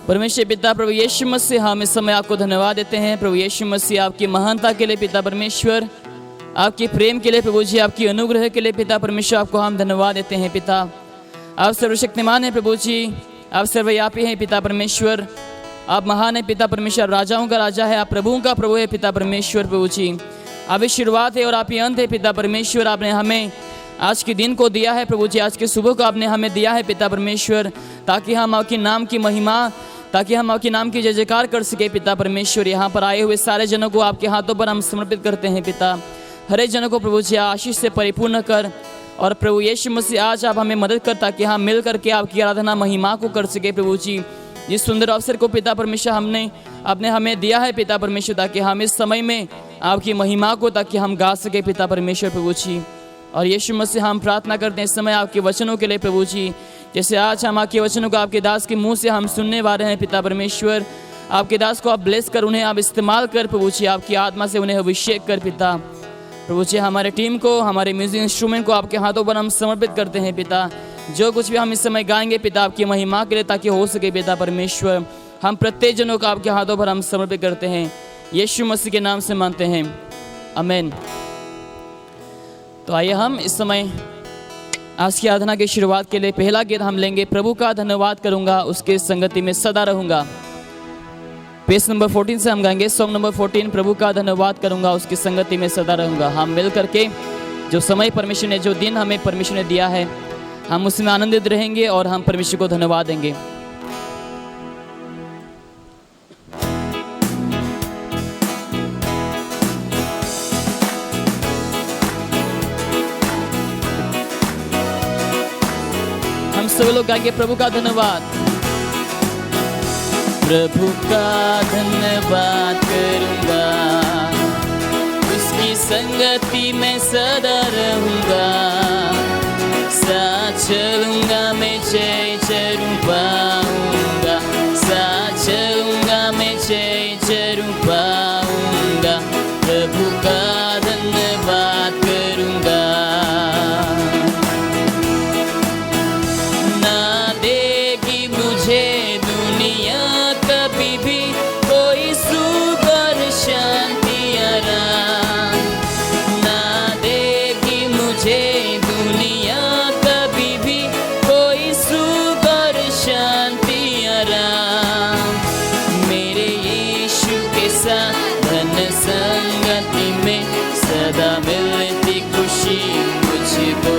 परमेश्वर पिता प्रभु यीशु मसीह, हम इस समय आपको धन्यवाद देते हैं प्रभु यीशु मसीह, आपकी महानता के लिए पिता परमेश्वर, आपके प्रेम के लिए प्रभु जी, आपकी अनुग्रह के लिए पिता परमेश्वर, आपको हम धन्यवाद देते हैं पिता। आप सर्वशक्तिमान हैं प्रभु जी, आप सर्वव्यापी हैं पिता परमेश्वर, आप महान है पिता परमेश्वर, राजाओं का राजा है, आप प्रभुओं का प्रभु है पिता परमेश्वर प्रभु जी। आप ही शुरुआत है और आप ही अंत है पिता परमेश्वर। आपने हमें आज के दिन को दिया है प्रभु जी, आज के सुबह को आपने हमें दिया है पिता परमेश्वर, ताकि हम आपके नाम की महिमा, ताकि हम आपके नाम की जय जयकार कर सके पिता परमेश्वर। यहाँ पर आए हुए सारे जनों को आपके हाथों पर हम समर्पित करते हैं पिता। हर एक जनों को प्रभु जी आशीष से परिपूर्ण कर, और प्रभु यीशु मसीह आज आप हमें मदद कर, ताकि हम मिल करके आपकी आराधना महिमा को कर सके प्रभु जी। इस सुंदर अवसर को पिता परमेश्वर आपने हमें दिया है पिता परमेश्वर, ताकि हम इस समय में आपकी महिमा को, ताकि हम गा सके पिता परमेश्वर प्रभु जी। और यीशु मसीह हम प्रार्थना करते हैं इस समय आपके वचनों के लिए प्रभु जी, जैसे आज हम आपके वचनों को आपके दास के मुंह से हम सुनने वाले हैं पिता परमेश्वर। आपके दास को आप ब्लेस कर, उन्हें आप इस्तेमाल कर प्रभु जी, आपकी आत्मा से उन्हें अभिषेक कर पिता प्रभु जी। हमारे टीम को, हमारे म्यूजिक इंस्ट्रूमेंट को आपके हाथों पर हम समर्पित करते हैं पिता। जो कुछ भी हम इस समय गाएंगे पिता आपकी महिमा के लिए, ताकि हो सके पिता परमेश्वर। हम प्रत्येक जनों को आपके हाथों पर हम समर्पित करते हैं, यीशु मसीह के नाम से मानते हैं, आमीन। तो आइए हम इस समय आज की आराधना की शुरुआत के लिए पहला गीत हम लेंगे, प्रभु का धन्यवाद करूंगा, उसके संगति में सदा रहूंगा। पेज नंबर 14 से हम गाएंगे सॉन्ग नंबर 14, प्रभु का धन्यवाद करूंगा, उसकी संगति में सदा रहूंगा। हम मिल करके जो समय परमेश्वर ने, जो दिन हमें परमेश्वर ने दिया है, हम उसमें आनंदित रहेंगे और हम परमेश्वर को धन्यवाद देंगे। हम सब लोग गाएंगे प्रभु का धन्यवाद। प्रभु का धन्यवाद करूंगा, उसकी संगति में सदा रहूंगा, साथ चलूंगा मैं जय जरूर पाऊंगा, साथ चलूंगा मैं जय जरूर पाऊंगा। प्रभु का धन्यवाद करूंगा, ना देगी मुझे दुनिया कभी भी कोई सुख और शांति आराम, ना देगी मुझे दुनिया कभी भी कोई सुख और शांति आराम। मेरे यीशु के साथ धन संगति में सदा मिलती खुशी मुझको,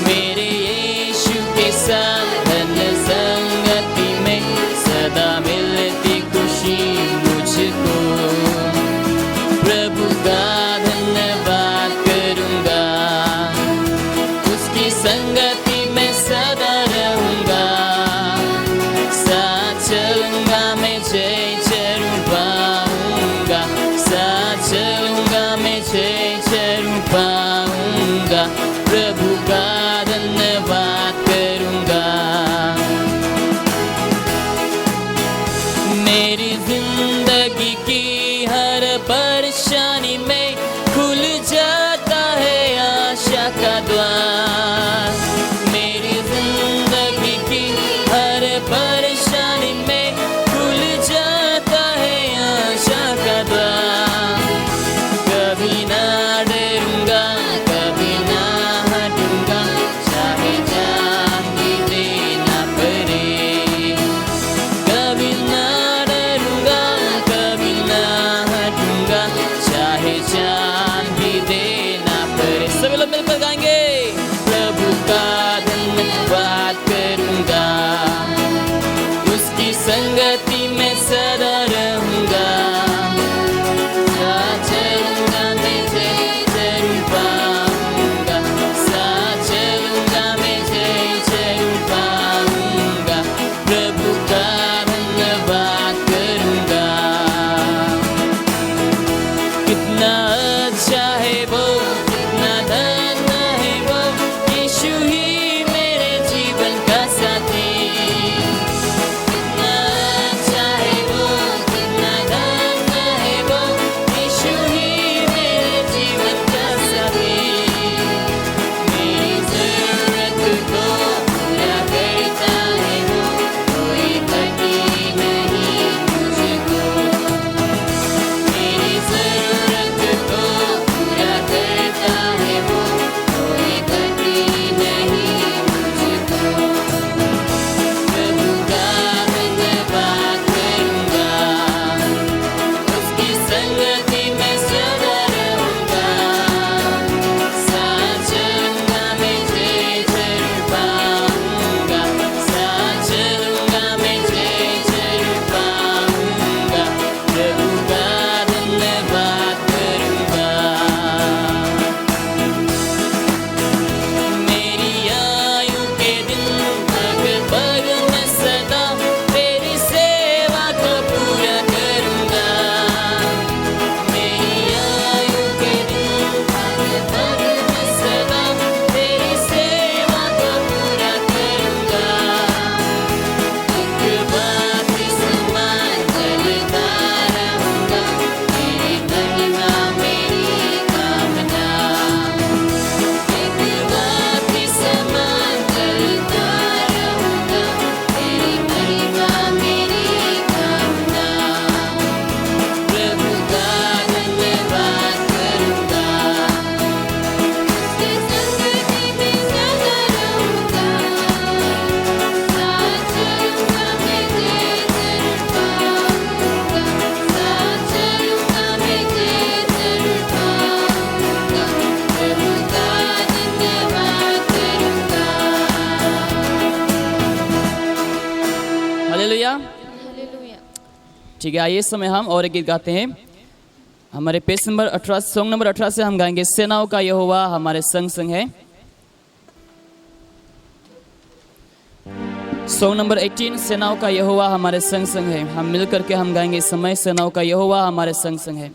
मेरे यीशु के साथ धन संगति में सदा मिलती खुशी मुझको। प्रभु का धन्यवाद करूंगा, उसकी संगति में सदा रहूंगा, साथ चलूंगा मैं जय जरूर पाऊंगा, साथ चलूंगा मैं जय जरूर पाऊंगा। प्रभु का धन्यवाद करूंगा, मेरी जिंदगी की हर परेशानी में खुल जाता है आशा का द्वार, मेरी जिंदगी की हर परेशानी में खुल जाता है आशा का द्वार। कभी ना डरूंगा, कभी ना हटूंगा, चाहे जान भी देना पड़े, कभी ना डरूंगा, हालेलुया। ठीक है, आइए इस समय हम और एक गीत गाते हैं। हमारे पेज नंबर 18, सॉन्ग नंबर 18 से हम गाएंगे सेनाओं का यहोवा हमारे संग संग है। सॉन्ग नंबर 18, सेनाओं का यहोवा हमारे संग संग है। हम मिलकर के हम गाएंगे इस समय, सेनाओं का यहोवा हमारे संग संग है।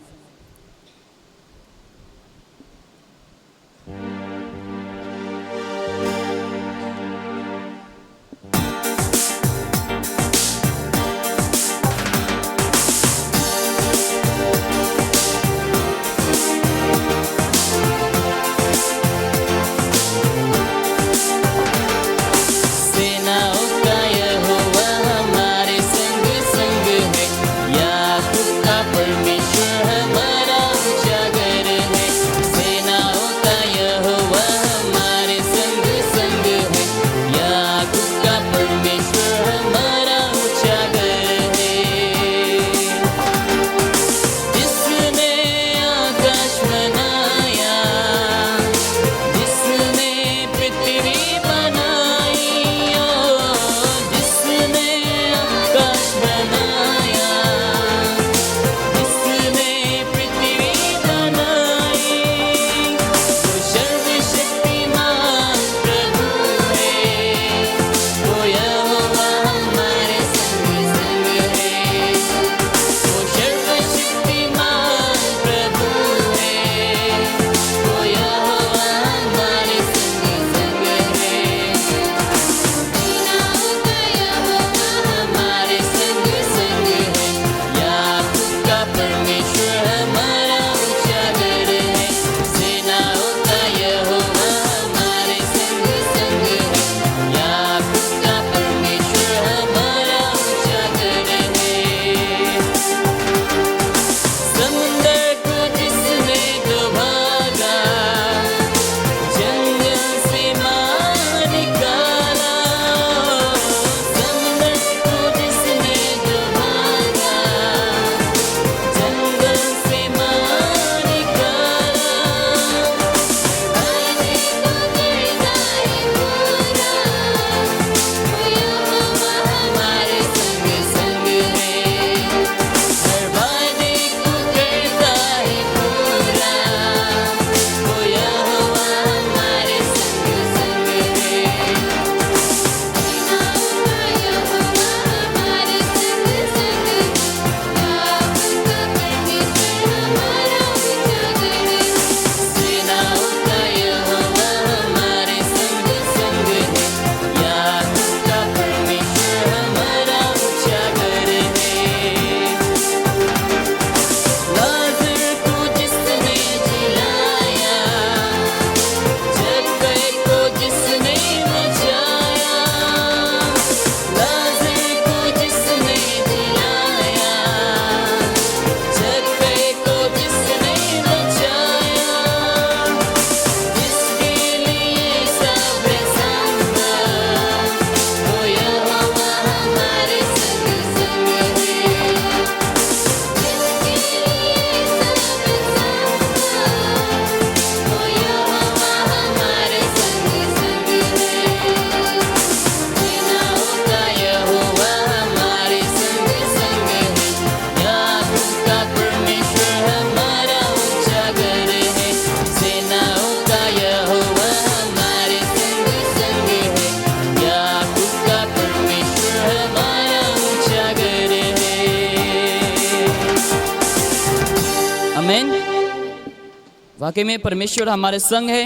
वाकई में परमेश्वर हमारे संग है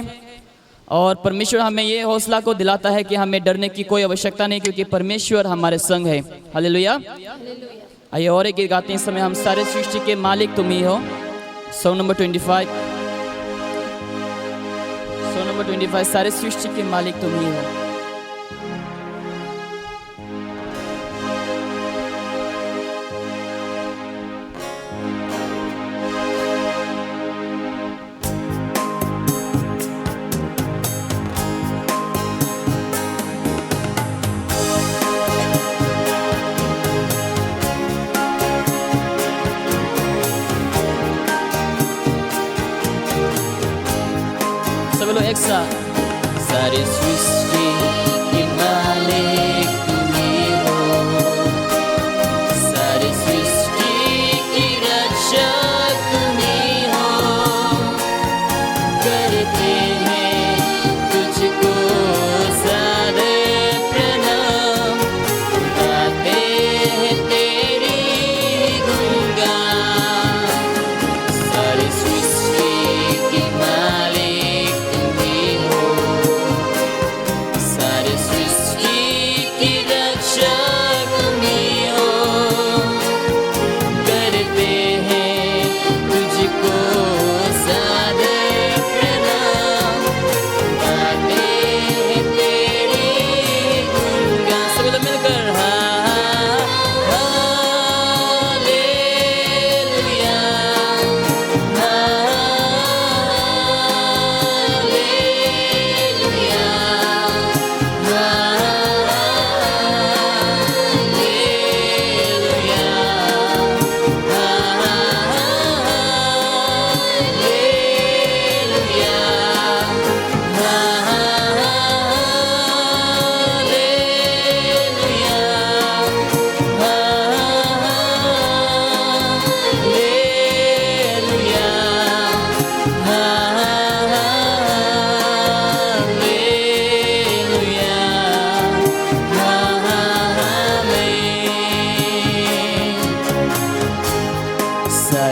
और परमेश्वर हमें ये हौसला को दिलाता है कि हमें डरने की कोई आवश्यकता नहीं, क्योंकि परमेश्वर हमारे संग है। हालेलुया। आइए और एक गीत गाते हैं। इस समय हम सारे सृष्टि के मालिक तुम ही हो। सॉन्ग नंबर 25, सॉन्ग नंबर 25, सारे सृष्टि के मालिक तुम ही हो। एक साथ सारी सृष्टि के मालिक तुम ही हो।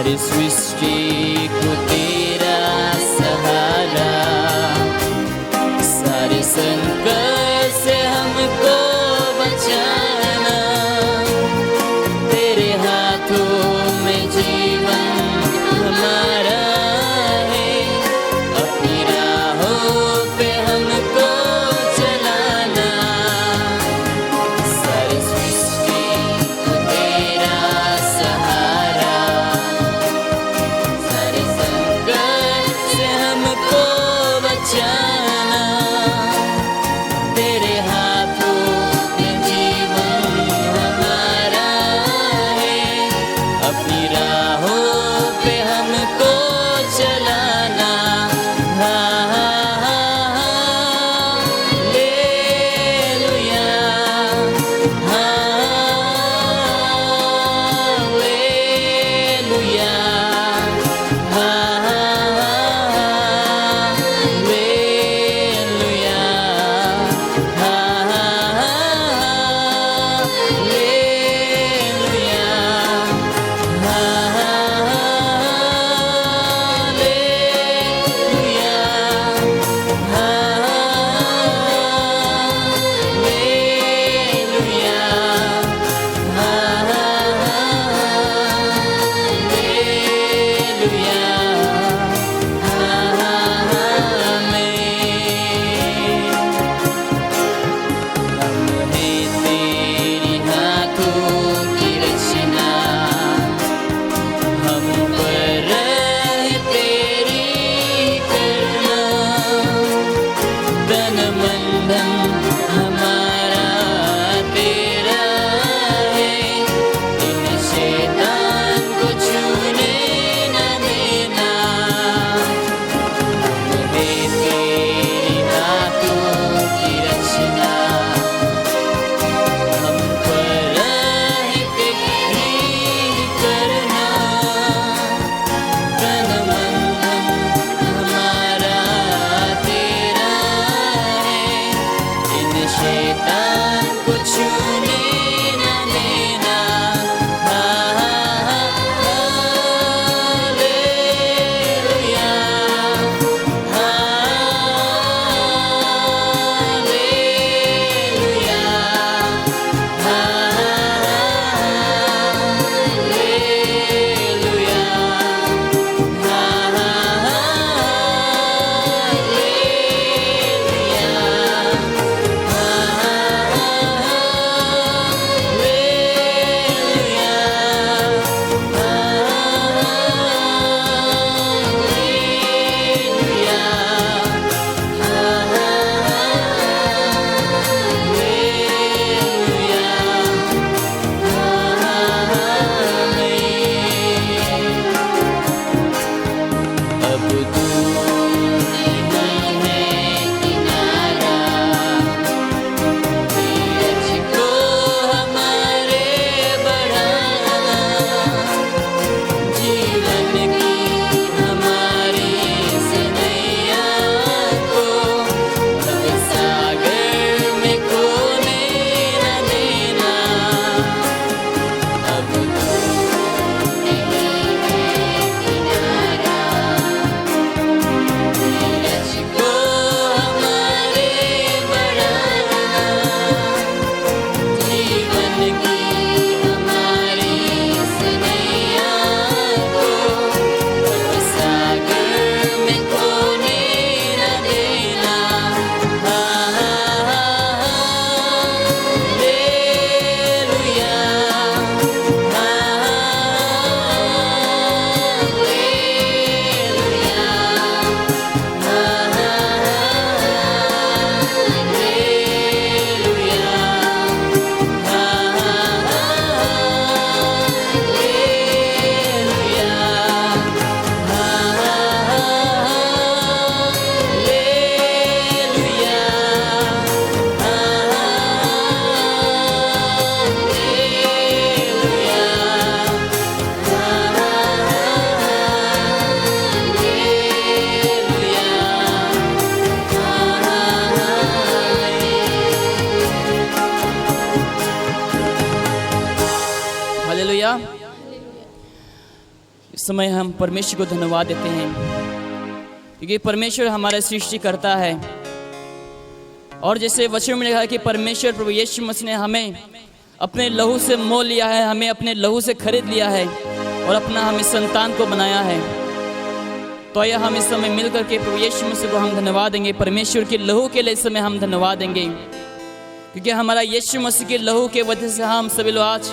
सारी सृष्टि को तेरा सहारा, सारे संकट से हमको बचाना, तेरे हाथों में जीवन हमारा है, अपनी राहों पे हमको चलाना। सारी सृष्टि को तेरा सहारा, सारे संकट से हमको बचाना, तेरे हाथों में जीवन हमारा है, अपनी राहों पे हमको चलाना। हालेलुया, हालेलुया, हालेलुया, तेरी हाथों की रचना, हम पर है तेरी करुणा, तन मन धन हमारा तेरा है, इन शैतान को छूने न देना। तेरी हाथों की रचना, हम पर है तेरी करुणा, तन मन धन हमारा तेरा है, इन शैतान को छूने न देना। हालेलुया, हालेलुया, हालेलुया, अब दूर नहीं है किनारा, धीरज को हमारे बढ़ाना, जीवन की हमारी सनैया को भव सागर में खोने न देना। अब दूर नहीं है किनारा, धीरज को हमारे बढ़ाना, जीवन की हमारी सनैया को भव सागर में खोने न देना। हालेलुया, इस समय हम परमेश्वर को धन्यवाद देते हैं क्योंकि परमेश्वर हमारा सृष्टि करता है। और जैसे वचन में लिखा है कि परमेश्वर प्रभु यीशु मसीह ने हमें अपने लहू से मोल लिया है, हमें अपने लहू से खरीद लिया है और अपना हमें संतान को बनाया है। तो आइए हम इस समय मिल करके प्रभु यीशु मसीह को हम धन्यवाद देंगे। परमेश्वर के लहू के लिए इस समय हम धन्यवाद देंगे क्योंकि हमारा यीशु मसीह के लहू के वजह से हम सभी लोग आज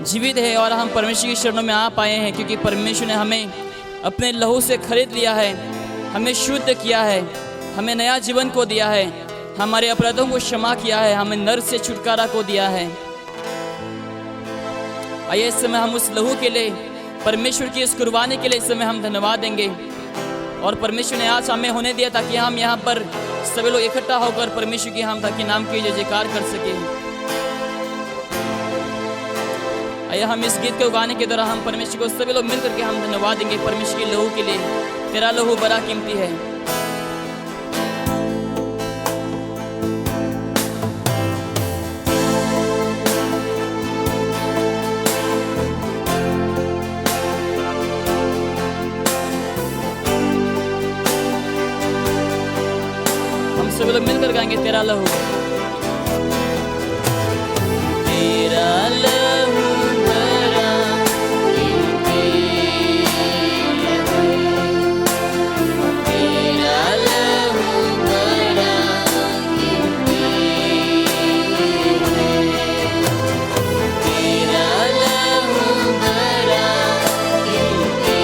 जीवित है और हम परमेश्वर की शरणों में आ पाए हैं, क्योंकि परमेश्वर ने हमें अपने लहू से खरीद लिया है, हमें शुद्ध किया है, हमें नया जीवन को दिया है, हमारे अपराधों को क्षमा किया है, हमें नर्क से छुटकारा को दिया है। आइए इस समय हम उस लहू के लिए, परमेश्वर की इस कुर्बानी के लिए इस समय हम धन्यवाद देंगे। और परमेश्वर ने आज हमें होने दिया ताकि हम यहाँ पर सभी लोग इकट्ठा होकर परमेश्वर की हम ताकि नाम की जय जयकार कर सके। आइए हम इस गीत को गाने के द्वारा हम परमेश्वर को सभी लोग मिलकर के हम धन्यवाद देंगे परमेश्वर के लहू के लिए। तेरा लहू बड़ा कीमती है। सभी लोग मिलकर गाएंगे तेरा लहू। तेरा लहू बड़ा कीमती है, तेरा लहू बड़ा कीमती है, तेरा लहू बड़ा कीमती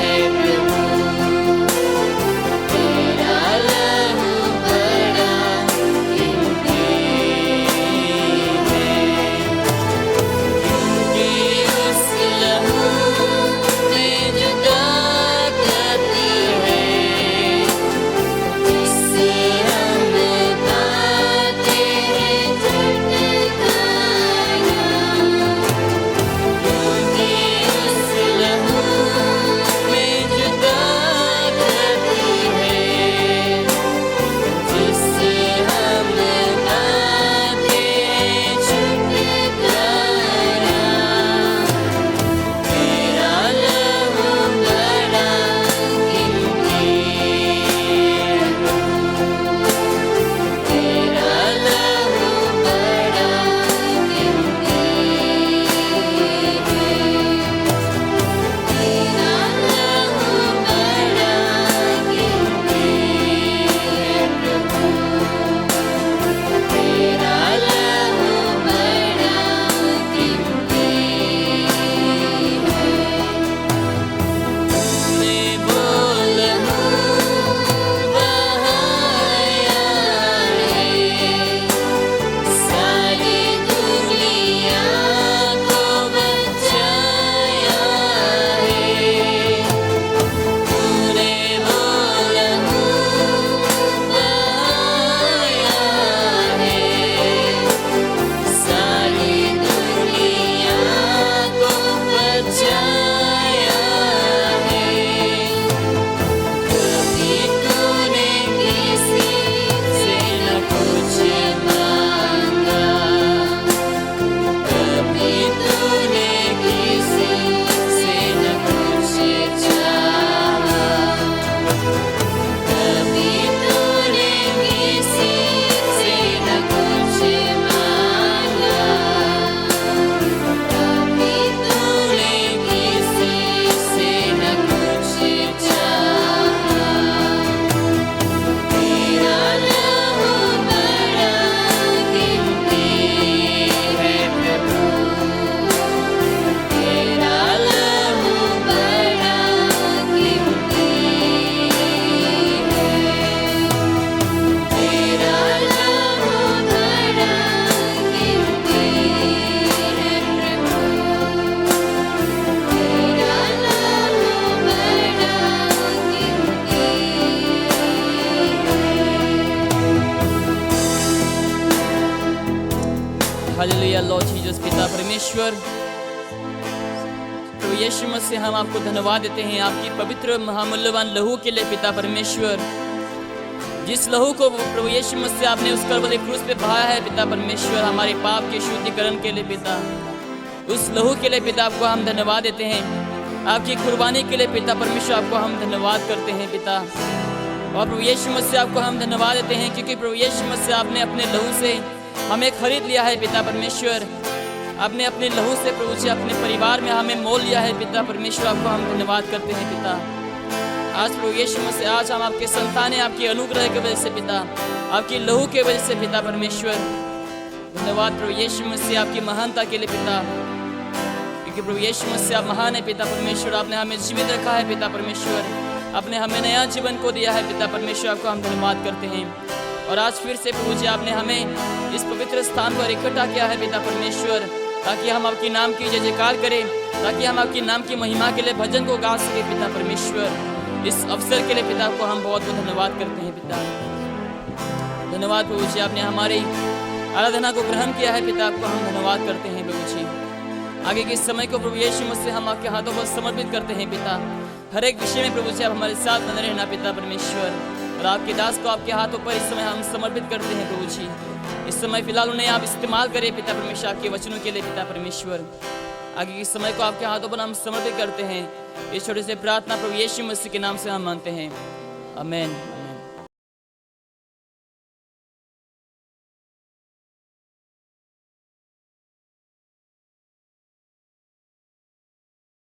है प्रभु, तेरा लहू हालेलुया लॉर्ड जीसस पिता परमेश्वर प्रभु यीशु मसीह हम आपको धन्यवाद देते हैं आपकी पवित्र महामूल्यवान लहू के लिए पिता परमेश्वर, जिस लहू को प्रभु यीशु मसीह आपने उस कलवरी क्रूस पे बहाया है पिता परमेश्वर हमारे पाप के शुद्धिकरण के लिए पिता, उस लहू के लिए पिता आपको हम धन्यवाद देते हैं आपकी कुर्बानी के लिए पिता परमेश्वर आपको हम धन्यवाद करते हैं पिता। और प्रभु यीशु मसीह आपको हम धन्यवाद देते हैं क्योंकि प्रभु यीशु मसीह आपने अपने लहू से हमें खरीद लिया है पिता परमेश्वर। आपने अपने लहू से प्रभु जी अपने परिवार में हमें मोल लिया है पिता परमेश्वर। आपको हम धन्यवाद करते हैं पिता। आज प्रभु यीशु मसीह आज हम आपके संतान हैं, आपके अनुग्रह की वजह से पिता, आपकी लहू के वजह से पिता परमेश्वर। धन्यवाद प्रभु यीशु मसीह आपकी महानता के लिए पिता, क्योंकि प्रभु यीशु मसीह आप महान है पिता परमेश्वर। आपने हमें जीवित रखा है पिता परमेश्वर, आपने हमें नया जीवन को दिया है पिता परमेश्वर। आपको हम धन्यवाद करते हैं। और आज फिर से प्रभु जी आपने हमें इस पवित्र स्थान पर इकट्ठा किया है पिता परमेश्वर, ताकि हम आपके नाम की जय जयकार करें, ताकि हम आपके नाम की महिमा के लिए भजन को गा सके पिता परमेश्वर। इस अवसर के लिए पिता को हम बहुत बहुत धन्यवाद करते हैं पिता। धन्यवाद प्रभु जी, आपने हमारी आराधना को ग्रहण किया है पिता। आपको हम धन्यवाद करते हैं प्रभु जी। आगे के समय को प्रभु यीशु मसीह हम आपके हाथों पर समर्पित करते हैं पिता। हर एक विषय में प्रभु जी आप हमारे साथ बने रहना पिता परमेश्वर। और आपके दास को आपके हाथों पर इस समय हम समर्पित करते हैं प्रभु जी। इस समय फिलहाल उन्हें आप इस्तेमाल करें पिता परमेश्वर आपके वचनों के लिए पिता परमेश्वर। आगे के समय को आपके हाथों पर हम समर्पित करते हैं। इस छोटे से प्रार्थना प्रभु यीशु मसीह के नाम से हम मानते हैं, आमीन।